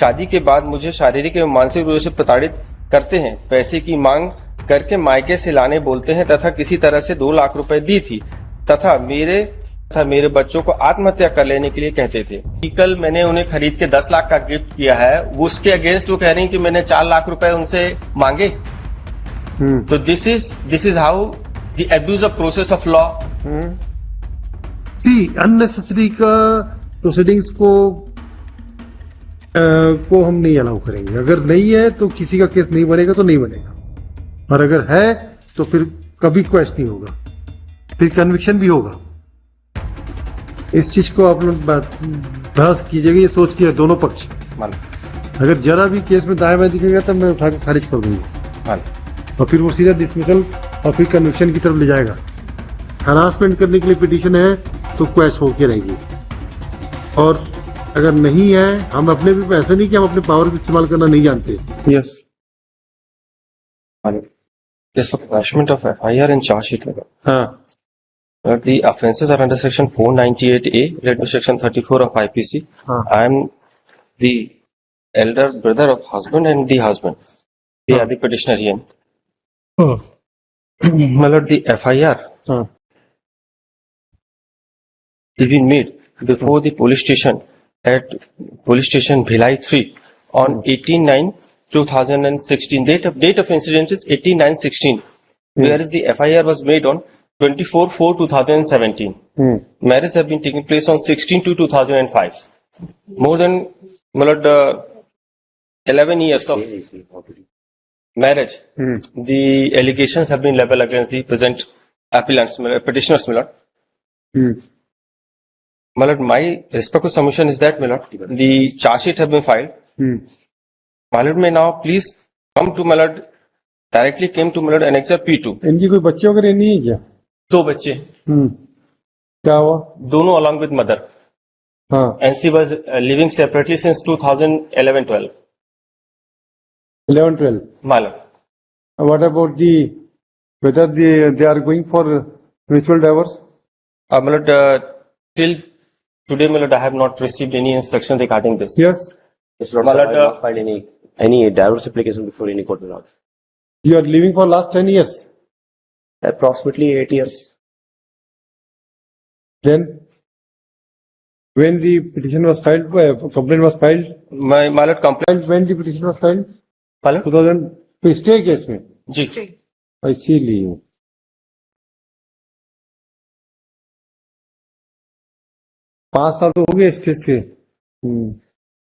शादी के बाद मुझे शारीरिक एवं मानसिक रूप से प्रताड़ित करते हैं, पैसे की मांग करके मायके से लाने बोलते हैं तथा किसी तरह से 2 लाख रुपए दी थी तथा मेरे बच्चों को आत्महत्या कर लेने के लिए कहते थे। कल मैंने उन्हें खरीद के 10 लाख का गिफ्ट किया है, उसके अगेंस्ट वो कह रही हैं कि मैंने 4 लाख रुपए उनसे मांगे। तो this is how the abuse of process of law. Unnecessary का प्रोसीडिंग्स को हम नहीं अलाउ करेंगे। अगर नहीं है तो किसी का केस नहीं बनेगा तो नहीं बनेगा, और अगर है तो फिर कभी क्वेश्चन नहीं होगा, फिर कन्विक्शन भी होगा। इस चीज को आप लोग बहस कीजिएगा, ये सोच के दोनों पक्ष। अगर जरा भी केस में दाएं बाएं दिखेगा तो मैं उठा के खारिज कर दूंगा, और फिर वो सीधा डिसमिसल और फिर कन्विक्शन की तरफ ले जाएगा। हरासमेंट करने के लिए पिटीशन है तो क्वेश्चन होके रहेगी, और अगर नहीं है, हम अपने भी ऐसा नहीं कि हम अपने पावर का इस्तेमाल करना नहीं जानते। Yes, Yes, for punishment of FIR and charge sheet. The offences are under section 498A, led to section 34 of IPC. I am the elder brother of husband and the husband. They are the petitioner here. My lord, the FIR is been made before the police station at police station Bhilai 3 on 18/9/2016. Date of incident is 18/9/16, whereas the FIR was made on 24/4/2017. Marriage have been taking place on 16/2/2005. More than 11 years of marriage. The allegations have been leveled against the present appellants, petitioners, my lord. My lord, my respectful submission is that, my lord, the charge sheet have been filed. My lord, may now please come to, my lord, directly came to, my lord, annexure P2. इनकी कोई बच्चे वगैरह नहीं है क्या? 2 बच्चे। क्या हुआ? दोनों along with mother. And she was living separately since 2011-12. 11-12. My lord. What about whether they are going for mutual divorce? My lord, till today, my lord, I have not received any instruction regarding this. Yes. Yes, Lord, My I lord, have not filed any divorce application before any court of law. You are living for last 10 years. Approximately 8 years. Then, when the petition was filed, complaint was filed. My lord, complaint. When the petition was filed? My lord? 2000 तो stay case में। जी। इसीलिए 5 साल तो हो गए इस case के।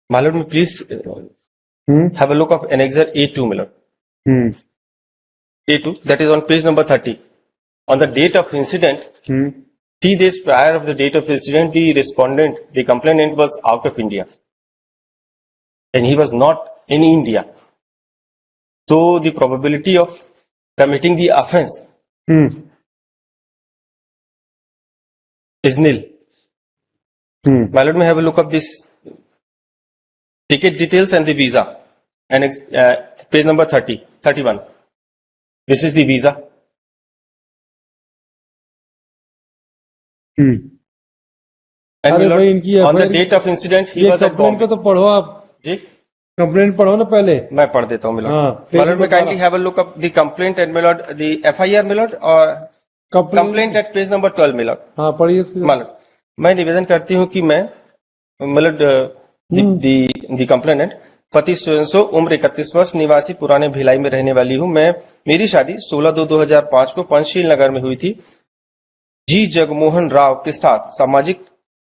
My lord, please have a look of annexure A2, my lord. A2, that is on page number 30. On the date of incident, 3 days prior of the date of incident, the complainant was out of India. And he was not in India. So the probability of committing the offense is nil. My lord, may have a look of this ticket details and the visa. And page number 31. This is the visa. And अरे my भाई, lord, इनकी on the date of incident, he ये was at complaint को Bombay. तो पढ़ो आप। जी, complaint पढ़ो ना पहले। मैं पढ़ देता हूँ, my lord. हाँ, My lord, may Facebook kindly have a look of the complaint and, my lord, the FIR, my lord, or complaint at page number 12, my lord. हाँ, पढ़िए। My lord, मैं निवेदन करती हूँ कि मैं, my lord, the complainant, पति सो उम्र 31 वर्ष, निवासी पुराने भिलाई में रहने वाली हूँ। मेरी शादी 16/2/2005 को पंचशील नगर में हुई थी। जी जगमोहन राव के साथ सामाजिक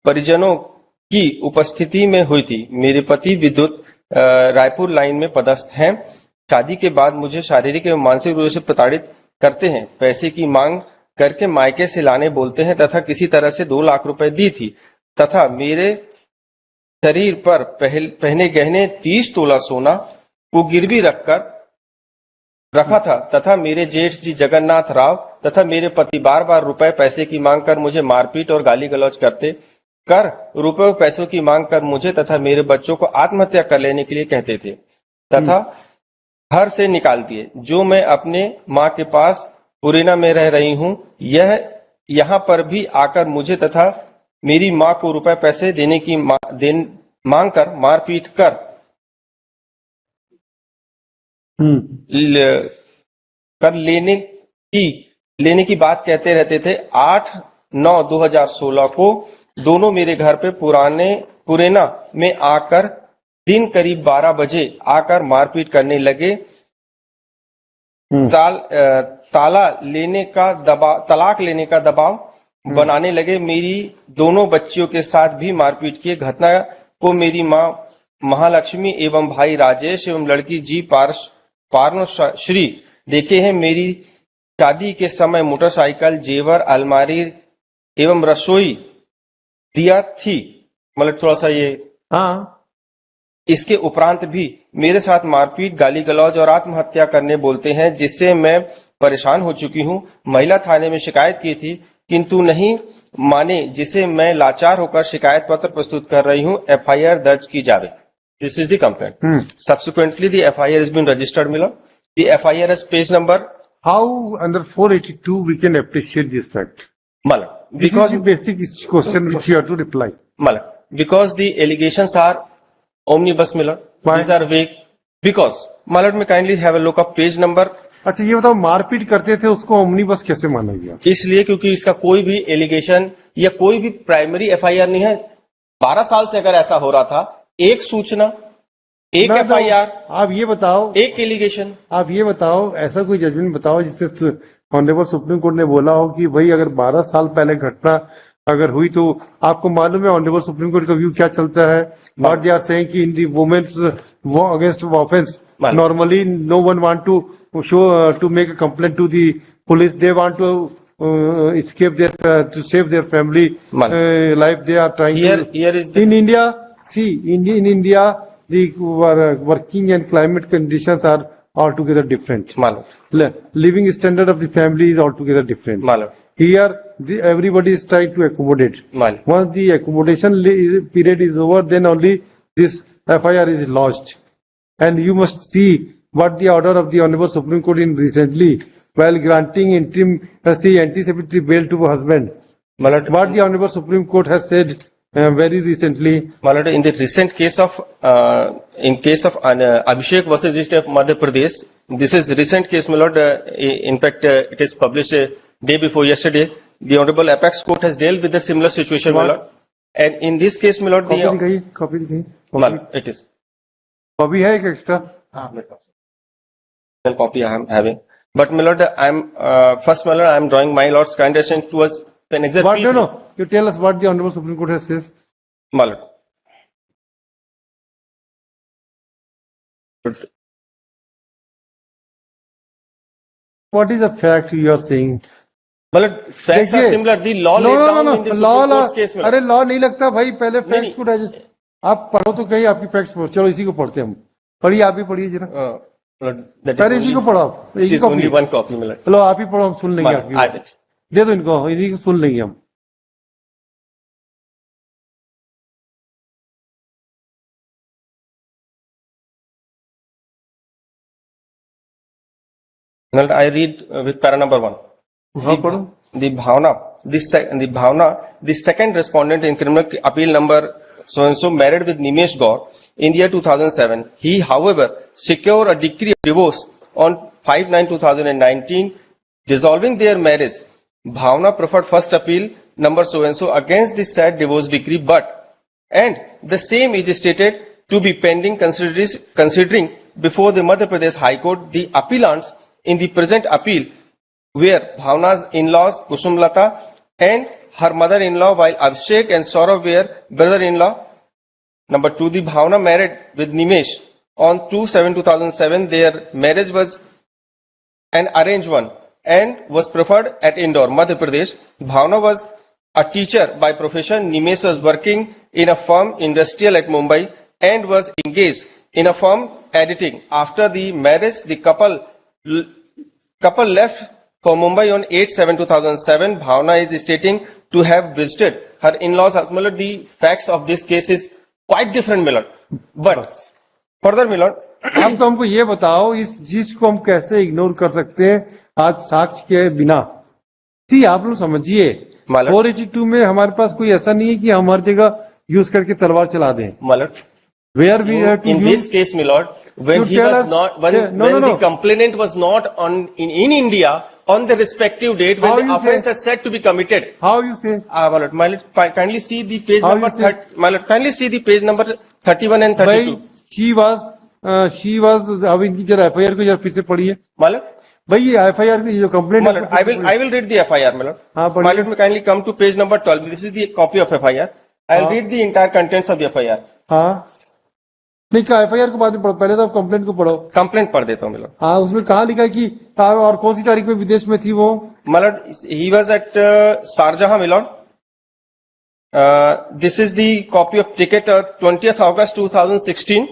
परिजनों की उपस्थिति में हुई थी। मेरे पति विद्युत रायपुर लाइन में पदस्थ हैं। शादी के बाद मुझे शारीरिक एवं मानसिक रूप से प्रताड़ित करते हैं, पैसे की मांग करके मायके से लाने बोलते हैं तथा किसी तरह से 2 लाख रुपए दी थी तथा मेरे शरीर पर पहने गहने 30 तोला सोना को गिरवी रखा था तथा मेरे जेठ जी जगन्नाथ राव तथा मेरे पति बार बार रुपए पैसे की मांग कर मुझे मारपीट और गाली गलौज रुपए पैसों की मांग कर मुझे तथा मेरे बच्चों को आत्महत्या कर लेने के लिए कहते थे तथा घर से निकाल दिए। जो मैं अपने माँ के पास पुरीना में रह रही हूँ, यहाँ पर भी आकर मुझे तथा मेरी माँ को रुपए पैसे देने की मांग कर मारपीट कर ल- कर लेने की बात कहते रहते थे। 8/9/2016 को दोनों मेरे घर पे पुरेना में आकर दिन करीब 12 बजे आकर मारपीट करने लगे। तलाक लेने का दबाव बनाने लगे। मेरी दोनों बच्चियों के साथ भी मारपीट की। घटना को मेरी मां महालक्ष्मी एवं भाई राजेश एवं लड़की जी पार्नश्री देखे हैं। मेरी शादी के समय मोटरसाइकिल, जेवर, अलमारी एवं रसोई दिया थी। मतलब थोड़ा सा ये, हाँ, इसके उपरांत भी मेरे साथ मारपीट, गाली गलौज और आत्महत्या करने बोलते हैं, जिससे मैं परेशान हो चुकी हूं। महिला थाने में शिकायत की थी किंतु नहीं माने, जिसे मैं लाचार होकर शिकायत पत्र प्रस्तुत कर रही हूं। FIR दर्ज की जावे। This is the complaint. Subsequently the FIR has been registered, Miller. The FIR has page number, how under 482 we can appreciate this fact? Miller, This is the basic question which you have to reply. because the allegations are omnibus, Miller. Why? These are vague. Because, Miller, may kindly have a look up page number. अच्छा, ये बताओ, मारपीट करते थे उसको omnibus कैसे माना गया? इसलिए क्योंकि इसका कोई भी एलिगेशन या कोई भी प्राइमरी FIR नहीं है। 12 साल से अगर ऐसा हो रहा था, एक सूचना, एक ना, तो FIR, आप ये बताओ, एक एलिगेशन। आप ये बताओ, ऐसा कोई जजमेंट बताओ जिससे ऑनरेबल सुप्रीम कोर्ट ने बोला हो कि भाई अगर 12 साल पहले घटना अगर हुई तो आपको मालूम है ऑनरेबल सुप्रीम कोर्ट का व्यू क्या चलता है? व्हाट दे आर सेइंग कि in the women's against offence normally no one want to show to make a complaint to the police, they want to escape their to save their family life. They are trying here is the, in India. See, in India, the working and climate conditions are altogether different. Living standard of the family is altogether different. Here, everybody is trying to accommodate. Once the accommodation period is over, then only this FIR is lodged. And you must see what the order of the Honorable Supreme Court in recently, while granting interim anticipatory bail to husband. What the Honorable Supreme Court has said very recently. In the recent case of Abhishek versus State of Madhya Pradesh, this is recent case, my lord. In fact, it is published day before yesterday. The Honorable Apex Court has dealt with a similar situation, my lord. And in this case, my lord, copy it is. Copy है एक extra? Copy I am having. But my lord, first, my lord, I am drawing my lord's kind attention towards an exact. But no, you tell us what the Honorable Supreme Court has said. My lord. What is the fact you are saying? My lord, facts are similar. The law laid down in the Supreme Court's case. अरे law नहीं लगता भाई, पहले facts को digest आप पढ़ो तो कहीं आपकी फैक्ट्स पढ़ो। चलो इसी को पढ़ते हम। पढ़िए, आप ही पढ़िए जरा। पहले इसी को पढ़ो। only one copy, my lord. चलो आप ही पढ़ो, हम सुन लेंगे आपकी। दे दो इनको, इन्हीं को सुन लेंगे हम। I read with para number 1. The Bhavna, the second respondent in criminal appeal number so and so, married with Nimesh Gaur in the year 2007. He, however, secured a decree of divorce on 5/9/2019, dissolving their marriage. Bhavna preferred first appeal number so and so against the said divorce decree, and the same is stated to be pending considering before the Madhya Pradesh High Court. The appellants in the present appeal were Bhavna's in-laws Kusumlata and her mother-in-law, while Abhishek and Saurav were brother-in-law. Number 2, the Bhavna married with Nimesh on 2/7/2007. Their marriage was an arranged one and was preferred at Indore, Madhya Pradesh. Bhavna was a teacher by profession. Nimesh was working in a firm industrial at Mumbai and was engaged in a firm editing. After the marriage, the couple left for Mumbai on 8/7/2007. Bhavna is stating to have visited her in-laws. The facts of this case is quite different, my lord. But further, my lord, आप तो हमको ये बताओ, इस चीज को हम कैसे इग्नोर कर सकते हैं आज साक्ष्य के बिना? सी, आप लोग समझिए, 482 में हमारे पास कोई ऐसा नहीं है कि हम हर जगह यूज करके तलवार चला दें। where we have to In use, this case, my lord, when You he tell was us- not, when, Yeah, no, when no, the no. complainant was not in India on the respective date How when the you offence say? is said to be committed. how you say, My lord, kindly see the page How number you say? my lord, kindly see the page number 31 and भाई 32. she was अब इनकी जरा FIR को जरा फिर से पढ़िए My lord, भाई, ये FIR की जो complaint my lord, I will read the FIR, my lord. हाँ, पढ़िए। My lord, may kindly come to page number 12. This is the copy of FIR. I'll हाँ। read the entire contents of the FIR. हाँ नहीं, क्या FIR को बाद में पढ़ो, पहले तो आप कंप्लेंट को पढ़ो। Complaint पढ़ देता हूँ, my lord. हाँ, उसमें कहा लिखा है कि और कौन सी तारीख में विदेश में थी वो? My lord, he was at Sharjah, my lord. This is the copy of ticket 20th August 2016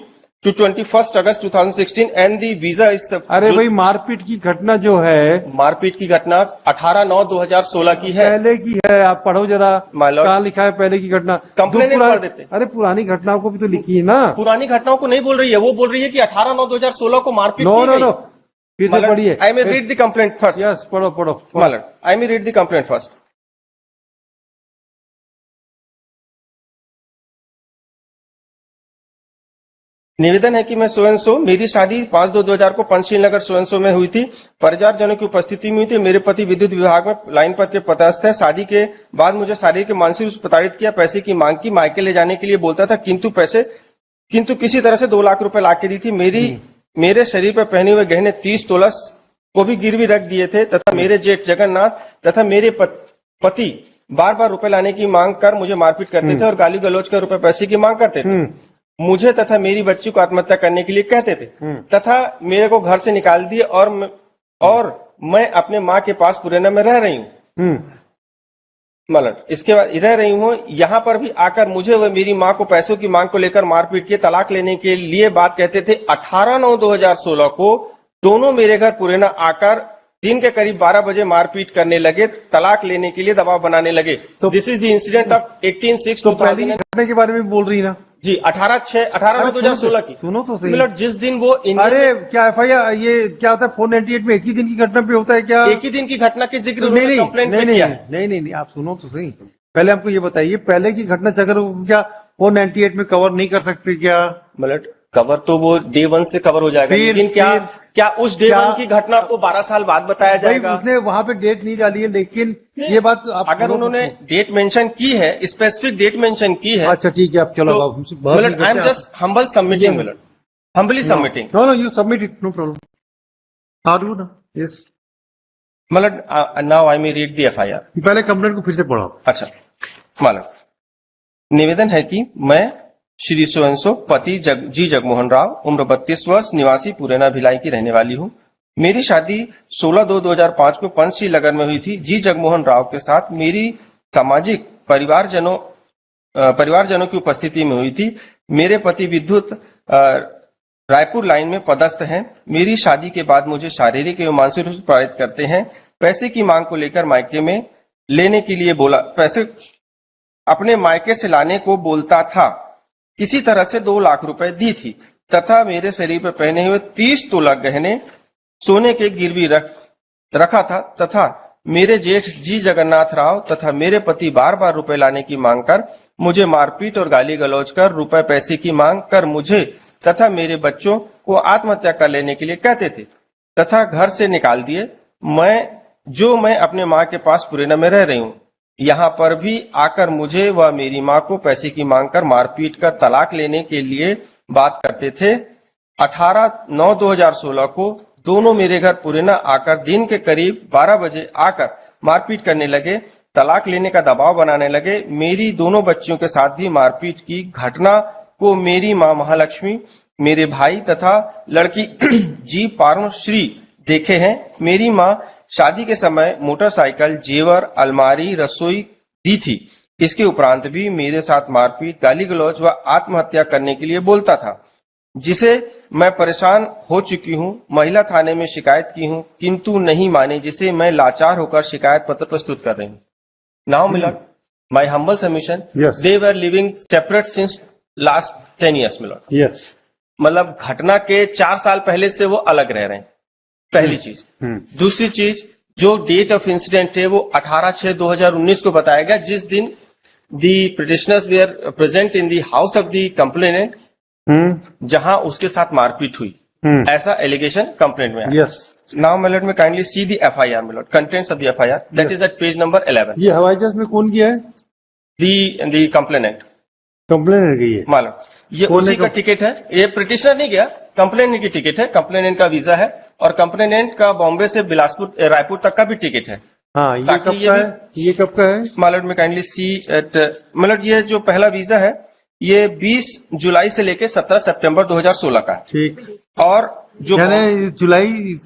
to 21st August 2016 and the visa is अरे भाई, मारपीट की घटना जो है मारपीट की घटना 18/9/2016 की है। पहले की है, आप पढ़ो जरा। My lord। कहाँ लिखा है पहले की घटना? Complaint जो पुरानी- पढ़ देते। अरे पुरानी घटनाओं को भी तो लिखी है ना। पुरानी घटनाओं को नहीं बोल रही है, वो बोल रही है कि 18/9/2016 को मारपीट नो की नो गई। नो, फिर से पढ़िए। I may read the complaint first. Yes, पढ़ो पढ़ो। My lord, I may read the complaint first. निवेदन है कि मैं सो मेरी शादी 5/2/2000 को पंचशील नगर सो में हुई थी। परिवारजनों की उपस्थिति में हुई थी। मेरे पति विद्युत विभाग में लाइन पद के पदस्थ है। शादी के बाद मुझे शारीरिक मानसिक रूप से प्रताड़ित किया, पैसे की मांग की, मायके ले जाने के लिए बोलता था, किंतु किसी तरह से 2 लाख रुपए ला के दी थी। मेरे शरीर पर पहने हुए गहने 30 तोला को भी गिरवी रख दिए थे तथा मेरे जेठ जगन्नाथ तथा मेरे पति बार बार रुपए लाने की मांग कर मुझे मारपीट करते थे और गाली गलौज कर रुपए पैसे की मांग करते थे। मुझे तथा मेरी बच्ची को आत्महत्या करने के लिए कहते थे तथा मेरे को घर से निकाल दिए और मैं अपने माँ के पास पुराना में रह रही हूँ। मतलब इसके बाद रह रही हूँ, यहाँ पर भी आकर मुझे व मेरी माँ को पैसों की मांग को लेकर मारपीट किए, तलाक लेने के लिए बात कहते थे। 18/9/2016 को दोनों मेरे घर पुराना आकर दिन के करीब 12 बजे मारपीट करने लगे, तलाक लेने के लिए दबाव बनाने लगे। तो this is the incident of 18/6 तो पहले की घटना के बारे में बोल रही ना जी 18/9/2016 की। सुनो तो सही। मतलब जिस दिन वो अरे क्या FIR ये क्या होता है? 498 में एक ही दिन की घटना पे होता है क्या? एक ही दिन की घटना के जिक्र नहीं उन्होंने नहीं कंप्लेंट नहीं पे नहीं किया है। नहीं नहीं नहीं, आप सुनो तो सही। पहले हमको ये बताइए, पहले की घटना अगर क्या 498 में कवर नहीं कर सकते क्या? मतलब कवर तो वो डे 1 से कवर हो जाएगा, फिर- लेकिन क्या उस डे क्या- 1 की घटना को 12 साल बाद बताया भाई जाएगा? उसने वहां पे डेट नहीं डाली है, लेकिन ये बात आप अगर उन्होंने डेट मेंशन की है, स्पेसिफिक डेट मेंशन की है, अच्छा ठीक है, आप चलो आप हमसे बात नहीं मतलब आई एम करते जस्ट हम्बल सबमिटिंग, Yes. मतलब humbly submitting. No no, you submit it, no problem. Are you ना? यस, मतलब now I may read the FIR। पहले कंप्लेंट को फिर से पढ़ो। अच्छा, मतलब निवेदन है कि मैं श्री सोएंसो पति जी जगमोहन राव, उम्र 32 वर्ष, निवासी पुराना भिलाई की रहने वाली हूँ। मेरी शादी 16/2/2005 को पंचशील नगर में हुई थी। जी जगमोहन राव के साथ मेरी सामाजिक परिवारजनों की उपस्थिति में हुई थी। मेरे पति विद्युत रायपुर लाइन में पदस्थ हैं। मेरी शादी के बाद मुझे शारीरिक एवं मानसिक रूप से प्रताड़ित करते हैं। पैसे की मांग को लेकर मायके में लेने के लिए बोला, पैसे अपने मायके से लाने को बोलता था। किसी तरह से 2 लाख रुपए दी थी तथा मेरे शरीर पर पहने हुए 30 तोला गहने सोने के गिरवी रखा था तथा मेरे जेठ जी जगन्नाथ राव तथा मेरे पति बार बार रुपए लाने की मांग कर मुझे मारपीट और गाली गलौज कर रुपए पैसे की मांग कर मुझे तथा मेरे बच्चों को आत्महत्या कर लेने के लिए कहते थे तथा घर से निकाल दिए। मैं अपने माँ के पास पुराना में रह रही हूँ। यहाँ पर भी आकर मुझे व मेरी माँ को पैसे की मांग कर मारपीट कर तलाक लेने के लिए बात करते थे। 18/9/2016 को दोनों मेरे घर पुराना आकर दिन के करीब 12 बजे आकर मारपीट करने लगे, तलाक लेने का दबाव बनाने लगे। मेरी दोनों बच्चियों के साथ भी मारपीट की घटना को मेरी माँ महालक्ष्मी, मेरे भाई तथा लड़की जी पारणश्री देखे हैं। मेरी माँ शादी के समय मोटरसाइकिल, जेवर, अलमारी, रसोई दी थी। इसके उपरांत भी मेरे साथ मारपीट, गाली गलौज व आत्महत्या करने के लिए बोलता था, जिसे मैं परेशान हो चुकी हूँ। महिला थाने में शिकायत की हूँ किंतु नहीं माने, जिसे मैं लाचार होकर शिकायत पत्र प्रस्तुत कर रही हूँ। Now milord, my humble submission, Yes. They were living separate since last 10 years milord. Yes, मतलब घटना के 4 साल पहले से वो अलग रह रहे हैं, पहली चीज। दूसरी चीज, जो डेट ऑफ इंसिडेंट है वो 18/6/2019 को बताया गया, जिस दिन the petitioners were present in the house of the complainant जहां उसके साथ मारपीट हुई, ऐसा एलिगेशन कंप्लेंट में है। यस। नाउ my lord में kindly see the FIR my lord, contents of the FIR that is at page number 11. ये हवाई जहाज में कौन गया है? the complainant कंप्लेन गई है। मालूम, ये कौन उसी है का टिकट है, ये पिटिशनर नहीं गया, कंप्लेनेंट की टिकट है, कंप्लेनेंट का वीजा है और कंप्लेनेंट का बॉम्बे से बिलासपुर रायपुर तक का भी टिकट है। हाँ, ये ताकि कब ये का भी- है? ये कब का है? मालूम में काइंडली सी एट मतलब ये जो पहला वीजा है ये 20 जुलाई से लेके 17 सितंबर 2016 का है। ठीक। और जो यानी जुलाई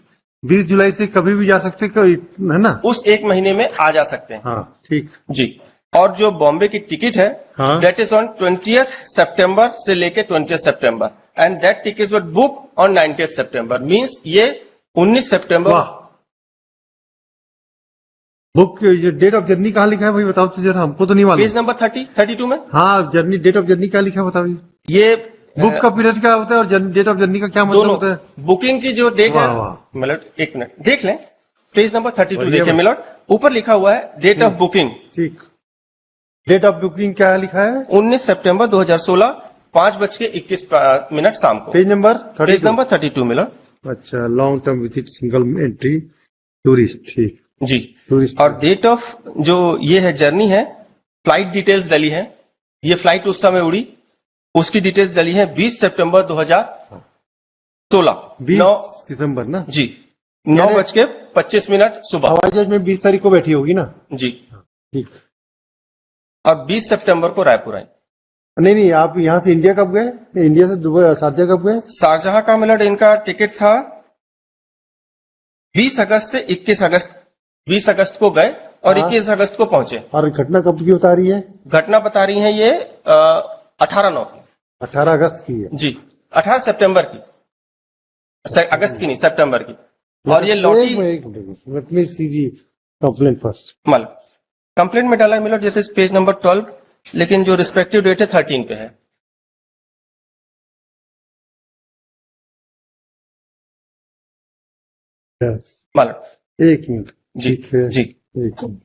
20 जुलाई से कभी भी जा सकते है ना? उस एक महीने में आ जा सकते हैं। हाँ, ठीक। जी। और जो बॉम्बे की टिकट है हाँ। दैट इज ऑन 20th सितंबर से लेके 20th September and that ticket was book on 19th September, means ये 19 सितंबर। वाह। बुक ये डेट ऑफ जर्नी कहाँ लिखा है भाई, बताओ तो जरा, हमको तो नहीं मालूम। पेज नंबर 32 में हाँ, जर्नी, डेट ऑफ जर्नी क्या लिखा है बताओ। ये बुक का पीरियड क्या होता है और डेट ऑफ जर्नी का क्या मतलब दोनों होता है? बुकिंग की जो डेट है, वाह, वाह। मिलट एक मिनट देख लें, पेज नंबर 32 बढ़िया देखिए बात। मिलट, ऊपर लिखा हुआ है डेट ऑफ बुकिंग ठीक। डेट ऑफ बुकिंग क्या लिखा है? 19 सितंबर 2016 5:21 शाम को। Page number 32। पेज नंबर 32 मिलट। अच्छा, long term visit single entry tourist. ठीक। जी। टूरिस्ट। और डेट ऑफ जो ये है जर्नी है, फ्लाइट डिटेल्स डली है, ये फ्लाइट उस समय उड़ी, उसकी डिटेल्स डली है 20 सितंबर 2016 20 9 सितंबर ना? जी 9:25 सुबह। हवाई जहाज में 20 तारीख को बैठी होगी ना? जी। ठीक। और 20 सितंबर को रायपुर आई। नहीं नहीं, आप यहाँ से इंडिया कब गए? इंडिया से दुबई शारजा कब गए? शारजहां का मिलट इनका टिकट था 20 अगस्त से 21 अगस्त, 20 अगस्त को गए और हाँ। 21 अगस्त को पहुंचे। और घटना कब की बता रही है? घटना बता रही है ये 18/9 की। 18 अगस्त की है। जी 18 सितंबर की, अगस्त की नहीं, सितंबर की। और ये लौटी लेट मी सी दी कंप्लेंट फर्स्ट। मल कंप्लेंट में डाला है मिलट, जैसे पेज नंबर 12, लेकिन जो रिस्पेक्टिव डेट है 13 पे है। मल एक मिनट। जी ठीक है। जी। एक मिनट।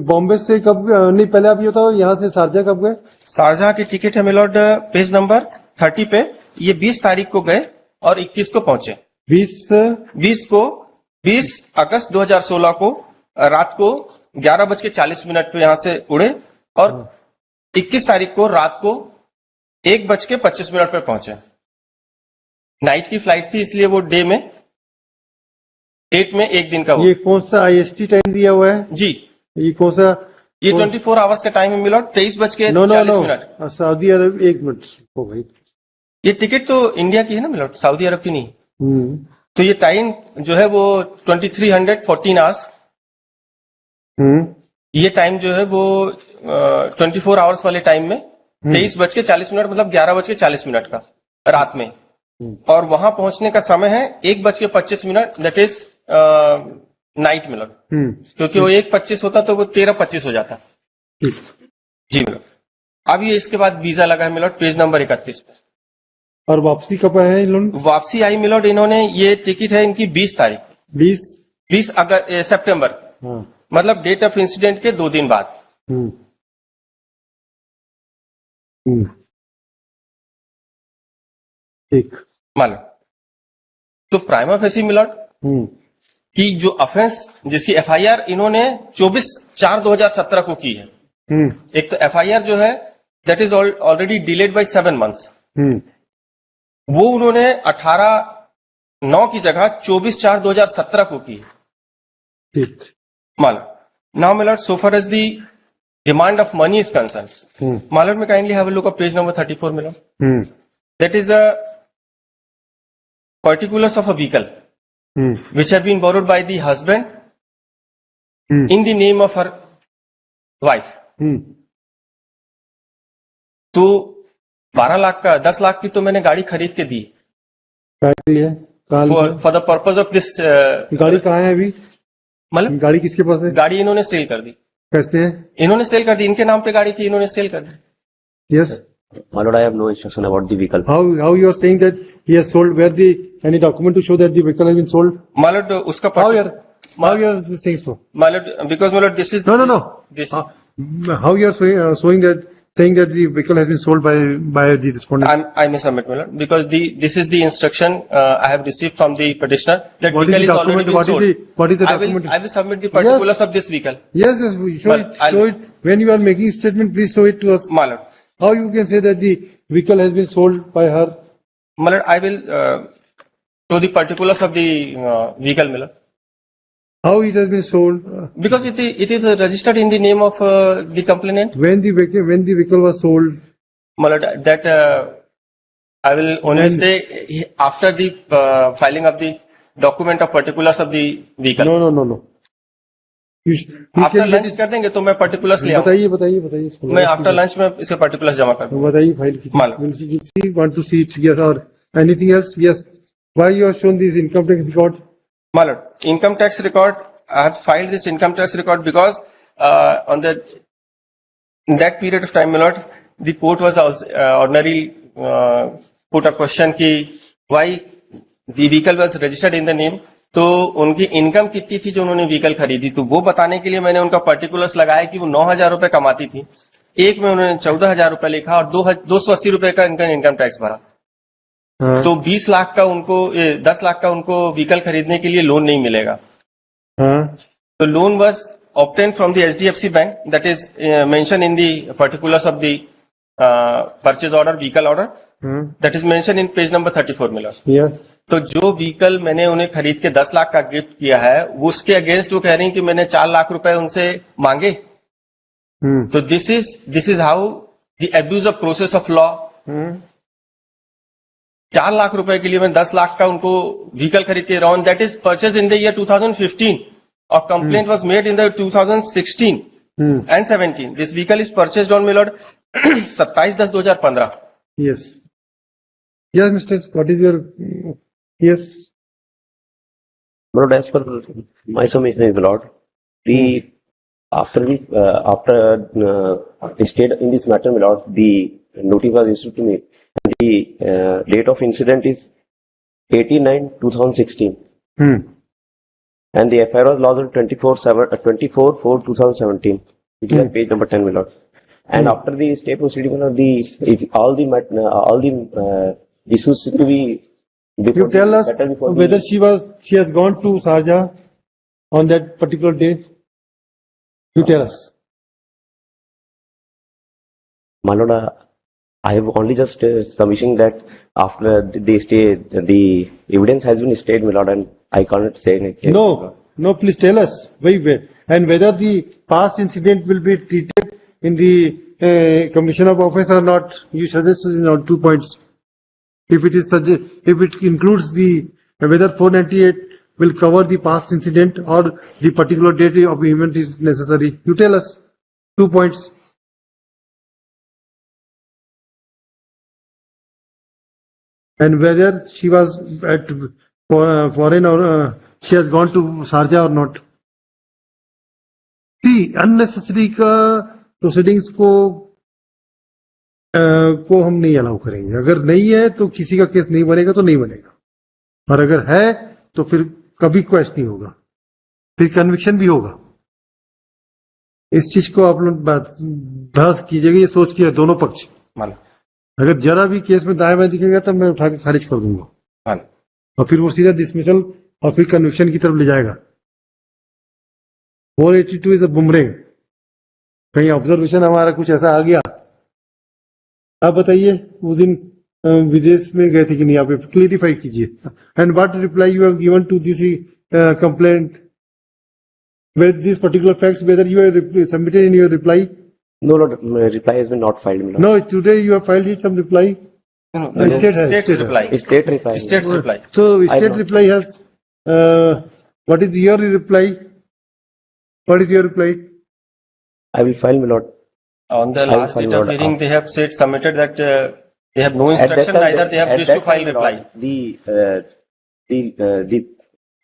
बॉम्बे से कब नहीं, पहले आप ये बताओ, यहाँ से शारजा कब गए? शारजहां की टिकट है मिलॉर्ड पेज नंबर 30 पे, ये 20 तारीख को गए और 21 को पहुंचे। 20 अगस्त 2016 को रात को 11:40 पे यहां से उड़े और 21 तारीख को रात को 1:25 पे पहुंचे। नाइट की फ्लाइट थी, इसलिए वो डे में 8 में एक दिन का ये कौन सा IST टाइम दिया हुआ है? जी ये कौन सा? ये 24 आवर्स का टाइम है मिलॉर्ड, 23:40। सऊदी अरब। एक मिनट हो भाई। ये टिकट तो इंडिया की है ना मिलॉर्ड, सऊदी अरब की नहीं। हम्म। तो ये टाइम जो है वो 2314 आवर्स, ये टाइम जो है वो 24 आवर्स वाले टाइम में 23:40 मतलब 11:40 का रात में। और वहां पहुंचने का समय है 1:25, दैट इज नाइट मिलट, क्योंकि वो 1:25 होता तो वो 13:25 हो जाता। ठीक। जी मिलट। अब ये इसके बाद वीजा लगा है मिलट पेज नंबर 31 पे। और वापसी कब है इन लोग? वापसी आई मिलट, इन्होंने ये टिकट है इनकी 20 तारीख, 20 सितंबर, हाँ। मतलब डेट ऑफ इंसिडेंट के 2 दिन बाद। हम्म। हम्म। ठीक। मालूम तो प्राइमा फेसी मिलट हम्म। कि जो ऑफेंस जिसकी FIR इन्होंने 24/4/2017 को की है। हम्म। एक तो FIR जो है that is already delayed by 7 months, hmm. वो उन्होंने 18/9 की जगह 24/4/2017 को की है। ठीक। मालूम नाउ मिलट so far as the demand of money is concern, मालूम में kindly have a look of page number 34 मिलट, that is a particulars of a vehicle which have been borrowed by the husband in the name of her wife. तो 12 लाख का 10 लाख की तो मैंने गाड़ी खरीद के दी क्या के लिए कहाँ लिखा है? For the purpose of this गाड़ी कहाँ है अभी? मतलब गाड़ी किसके पास है? गाड़ी इन्होंने सेल कर दी, कैसे है? इन्होंने सेल कर दी, इनके नाम पे गाड़ी थी, इन्होंने सेल कर दी। Yes. My lord, I have no instruction about the vehicle. How you are saying that he has sold? Where the any document to show that the vehicle has been sold? Milord उसका How you are saying so? Milord because milord this is No. This How you are showing that, saying that the vehicle has been sold by the respondent? I may submit, my lord, because this is the instruction I have received from the petitioner that What is vehicle the is already document? been sold. What is the I document? will submit the particulars of this vehicle, Yes, show But it. I'll- Show it. When you are making statement, please show it to us. my lord. How you can say that the vehicle has been sold by her? My lord, I will show the particulars of the vehicle, my lord, How it has been sold? because it is registered in the name of the complainant. When the vehicle was sold? My lord, that I will only say after the filing of the document of particulars of the vehicle. No. You after can lunch कर देंगे तो मैं particulars ले आऊंगा। बताइए. मैं after lunch में इसके particulars जमा कर दूंगा। बताइए फाइल की. मालूम। We'll see, want to see it. Yes, or anything else? Yes. Why you have shown this income tax record? My lord, income tax record, I have filed this income tax record because on in that period of time, my lord, the court was also ordinarily put a question ki why the vehicle was registered in the name. तो उनकी income कितनी थी जो उन्होंने vehicle खरीदी, तो वो बताने के लिए मैंने उनका पर्टिकुलर्स लगाया कि वो 9,000 रुपए कमाती थी, एक में उन्होंने 14,000 रुपए लिखा और 280 रुपए का इनका इनकम टैक्स भरा। हाँ. तो 20 लाख का उनको 10 लाख का उनको व्हीकल खरीदने के लिए लोन नहीं मिलेगा। हाँ. The loan was obtained from the HDFC Bank, that is mentioned in the particulars of the purchase order, vehicle order, that is mentioned in page number 34 में। Yes. तो जो व्हीकल मैंने उन्हें खरीद के 10 लाख का गिफ्ट किया है, वो उसके अगेंस्ट वो कह रही हैं कि मैंने 4 लाख रुपए उनसे मांगे। तो this is how the abuse of process of law. 4 lakh रुपए के लिए मैं 10 लाख का उनको व्हीकल खरीद के रहा हूं, that is purchase in the year 2015 और complaint was made in the 2016 and 17। This vehicle is purchased on my Lord 27/10/2015। Yes. Yes, Mr. What is your yes? My lord, as per my submission, my lord, after state in this matter, my lord, the notice was issued to me. The date of incident is 18/9/2016, and the FIR was lodged on 24/4/2017. It is at page number 10, my lord. And after the state proceeding, my lord, all the issues to be before. You tell us settled before whether she has gone to Sharjah on that particular date. You tell us. My lord, I have only just submission that after the stay, the evidence has been stayed, my lord, and I cannot say anything. No, please tell us very well. And whether the past incident will be treated in the commission of office or not, you suggest on 2 points. If it includes the whether 498 will cover the past incident or the particular date of event is necessary, you tell us 2 points. And whether she was at foreign or she has gone to Sharjah or not. The unnecessary proceedings को हम नहीं allow करेंगे। अगर नहीं है तो किसी का केस नहीं बनेगा तो नहीं बनेगा, और अगर है तो फिर कभी क्वेश्चन नहीं होगा, फिर कन्विक्शन भी होगा। इस चीज को आप लोग बहस कीजिएगा, ये सोच के दोनों पक्ष। अगर जरा भी केस में दाएं बाएं दिखेगा तब मैं उठा के खारिज कर दूंगा, और फिर वो सीधा डिसमिसल और फिर कन्विक्शन की तरफ ले जाएगा। 482 इज अ बुमरेंग, कहीं ऑब्जर्वेशन हमारा कुछ ऐसा आ गया। आप बताइए उस दिन विदेश में गए थे कि नहीं, आप क्लियरिफाई कीजिए। And what reply you have given to this complaint with these particular facts, whether you have submitted in your reply? No, Lord, my reply has been not filed, my lord. No, today you have filed it some reply. No, State's reply. State reply. State's reply. So I state know. reply has what is your reply? What is your reply? I will file, my lord. On the I will last file, date my of lord. hearing, they have said submitted that they have no At that instruction, time, neither they have at wished to that file time, my reply. lord, the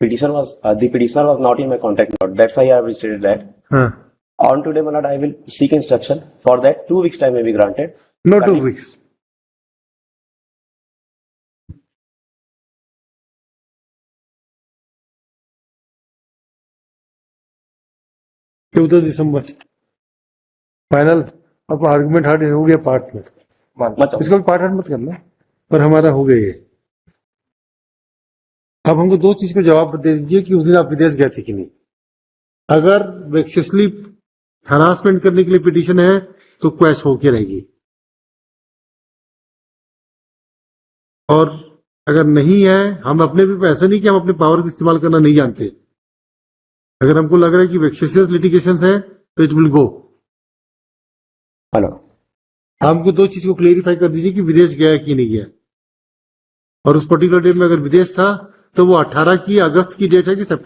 petition was the petitioner was not in my contact, my lord. That's why I have stated that. हाँ, On today, my lord, I will seek instruction. For that, 2 weeks time may be granted. no But 2 if- weeks. चौदह दिसंबर final. अब argument hard हो गया part में, मानता हूं। इसको भी पार्ट हार्ड मत करना, पर हमारा हो गया ये। अब हमको 2 चीज का जवाब दे दीजिए कि उस दिन आप विदेश गए थे कि नहीं। अगर वेक्सेसली हरासमेंट करने के लिए पिटीशन है तो क्वैश होके रहेगी, और अगर नहीं है, हम अपने भी ऐसा नहीं कि हम अपने पावर का इस्तेमाल करना नहीं जानते। अगर हमको लग रहा है कि वेक्सेशियस लिटिगेशन है तो it will go. my lord. हमको 2 चीज को क्लेरिफाई कर दीजिए कि विदेश गया कि नहीं गया, और उस पर्टिकुलर डेट में अगर विदेश था तो वो 18 की अगस्त की डेट है कि सितंबर